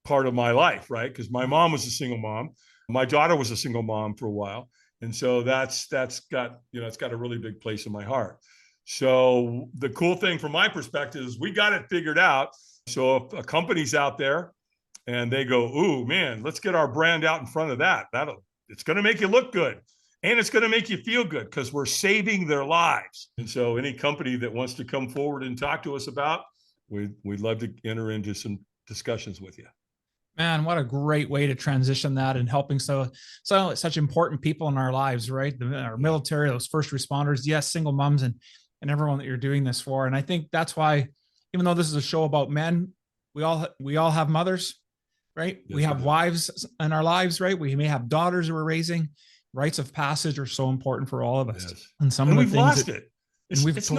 part of my life, right? Because my mom was a single mom. My daughter was a single mom for a while. And so that's got, it's got a really big place in my heart. So the cool thing from my perspective is we got it figured out. So if a company's out there and they go, ooh, man, let's get our brand out in front of that. It's going to make you look good. And it's going to make you feel good because we're saving their lives. And so any company that wants to come forward and talk to us about, we'd love to enter into some discussions with you. Man, what a great way to transition that and helping such important people in our lives, right? Our military, those first responders, yes, single moms and everyone that you're doing this for. And I think that's why, even though this is a show about men, we all have mothers, right? Yes, we have wives in our lives, right? We may have daughters we're raising. Rites of passage are so important for all of us. Yes. And we've lost it. It's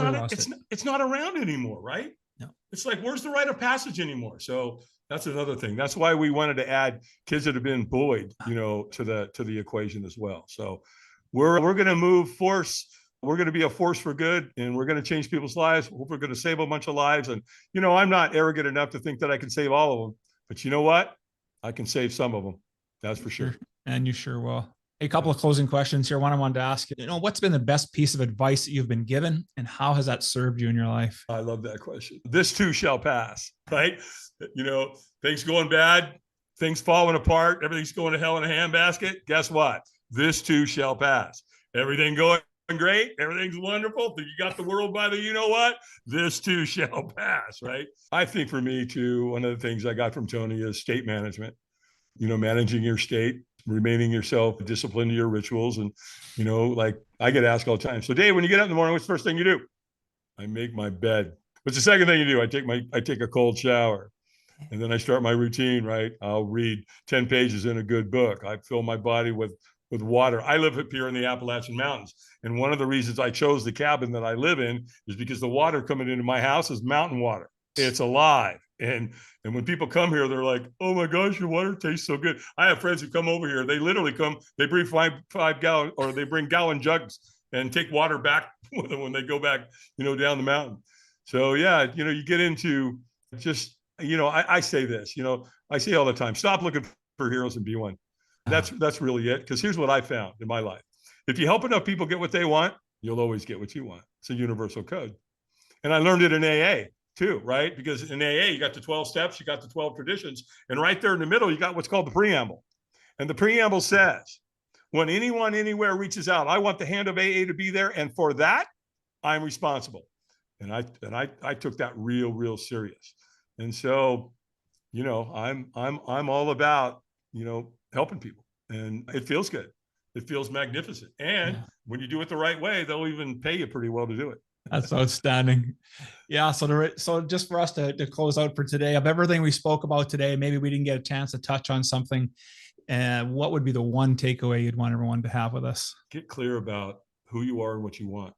not around anymore, right? No. It's like, where's the rite of passage anymore? So that's another thing. That's why we wanted to add kids that have been bullied, to the equation as well. So we're going to move force. We're going to be a force for good, and we're going to change people's lives. We're going to save a bunch of lives. And, I'm not arrogant enough to think that I can save all of them, but you know what? I can save some of them. That's for sure. And you sure will. A couple of closing questions here. One I wanted to ask you, what's been the best piece of advice that you've been given, and how has that served you in your life? I love that question. This too shall pass, right? Things going bad, things falling apart, everything's going to hell in a handbasket. Guess what? This too shall pass. Everything going great, everything's wonderful. You got the world by the you-know-what? This too shall pass, right? I think for me too, one of the things I got from Tony is state management. Managing your state, remaining yourself disciplined to your rituals. And, like I get asked all the time, so Dave, when you get up in the morning, what's the first thing you do? I make my bed. What's the second thing you do? I take a cold shower, and then I start my routine, right? I'll read 10 pages in a good book. I fill my body with with water. I live up here in the Appalachian Mountains. And one of the reasons I chose the cabin that I live in is because the water coming into my house is mountain water. It's alive. And when people come here, they're like, oh my gosh, your water tastes so good. I have friends who come over here. They literally come, they bring five gallon, or they bring gallon jugs and take water back with them when they go back, down the mountain. So yeah, you get into just, I say this, I say all the time, stop looking for heroes and be one. That's really it. Because here's what I found in my life. If you help enough people get what they want, you'll always get what you want. It's a universal code. And I learned it in AA too, right? Because in AA, you got the 12 steps, you got the 12 traditions. And right there in the middle, you got what's called the preamble. And the preamble says, when anyone anywhere reaches out, I want the hand of AA to be there. And for that, I'm responsible. And I took that real serious. And so, I'm all about, helping people, and it feels good. It feels magnificent. And when you do it the right way, they'll even pay you pretty well to do it. That's outstanding. Yeah. So just for us to close out for today, of everything we spoke about today, maybe we didn't get a chance to touch on something. What would be the one takeaway you'd want everyone to have with us? Get clear about who you are and what you want.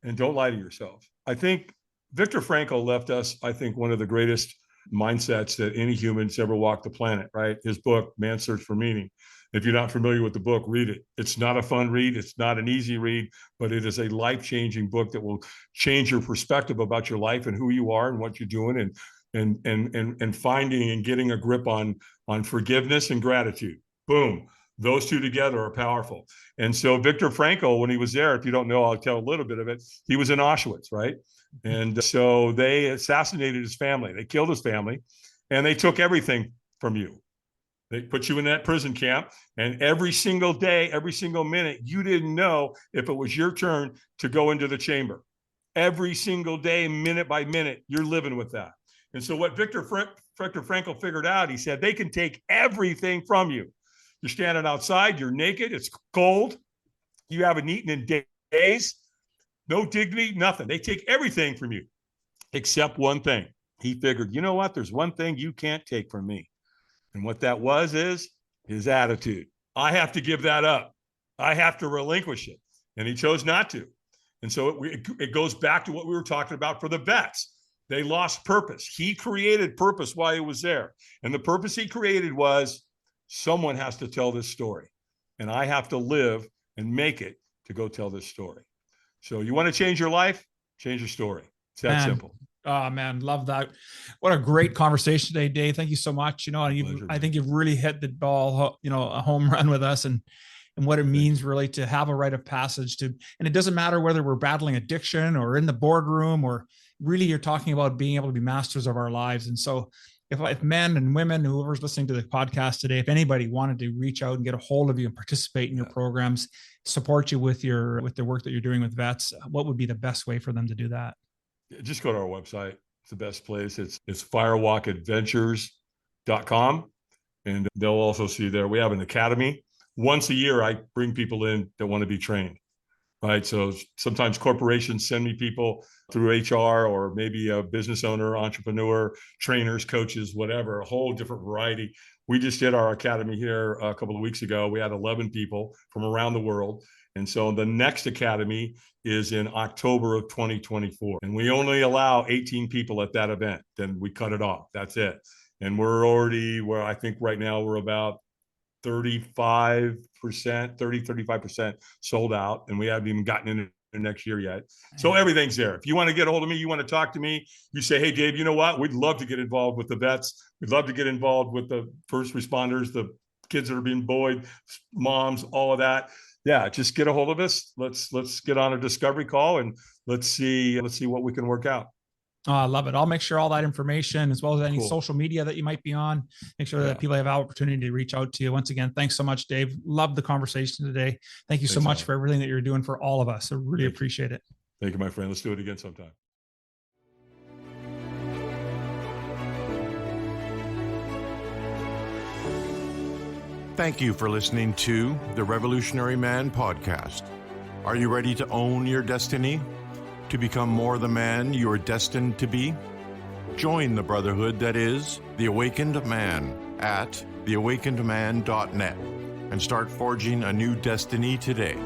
And don't lie to yourself. I think Viktor Frankl left us, one of the greatest mindsets that any humans ever walked the planet, right? His book, Man's Search for Meaning. If you're not familiar with the book, read it. It's not a fun read. It's not an easy read, but it is a life-changing book that will change your perspective about your life and who you are and what you're doing, and finding and getting a grip on forgiveness and gratitude. Boom. Those two together are powerful. And so Viktor Frankl, when he was there, if you don't know, I'll tell a little bit of it. He was in Auschwitz, right? And so they assassinated his family. They killed his family, and they took everything from you. They put you in that prison camp, and every single day, every single minute, you didn't know if it was your turn to go into the chamber. Every single day, minute by minute, you're living with that. And so what Viktor Frankl figured out, he said, they can take everything from you. You're standing outside, you're naked, it's cold, you haven't eaten in days, no dignity, nothing. They take everything from you except one thing. He figured, you know what? There's one thing you can't take from me. And what that is his attitude. I have to give that up. I have to relinquish it. And he chose not to. And so it goes back to what we were talking about for the vets. They lost purpose. He created purpose while he was there. And the purpose he created was, someone has to tell this story. And I have to live and make it to go tell this story. So you want to change your life? Change your story. It's that simple. Oh man, love that. What a great conversation today, Dave. Thank you so much. I think you've really hit the ball, a home run with us, and what it means really to have a rite of passage and it doesn't matter whether we're battling addiction or in the boardroom, or really you're talking about being able to be masters of our lives. And so if men and women, whoever's listening to the podcast today, if anybody wanted to reach out and get a hold of you and participate in your programs, support you with the work that you're doing with vets, what would be the best way for them to do that? Just go to our website. It's the best place. It's firewalkadventures.com. And they'll also see there, we have an academy. Once a year, I bring people in that want to be trained, right? So sometimes corporations send me people through HR, or maybe a business owner, entrepreneur, trainers, coaches, whatever, a whole different variety. We just did our academy here a couple of weeks ago. We had 11 people from around the world. And so the next academy is in October of 2024. And we only allow 18 people at that event. Then we cut it off. That's it. And we're already where I think right now we're about 35% sold out. And we haven't even gotten into next year yet. So everything's there. If you want to get a hold of me, you want to talk to me, you say, hey, Dave, you know what? We'd love to get involved with the vets. We'd love to get involved with the first responders, the kids that are being bullied, moms, all of that. Yeah, just get a hold of us. Let's get on a discovery call and let's see what we can work out. Oh, I love it. I'll make sure all that information, as well as any social media that you might be on, make sure that people have opportunity to reach out to you. Once again, thanks so much, Dave. Love the conversation today. Thank you so much for everything that you're doing for all of us. I really appreciate it. Thank you, my friend. Let's do it again sometime. Thank you for listening to the Revolutionary Man podcast. Are you ready to own your destiny? To become more the man you are destined to be? Join the brotherhood that is The Awakened Man at theawakenedman.net. and start forging a new destiny today.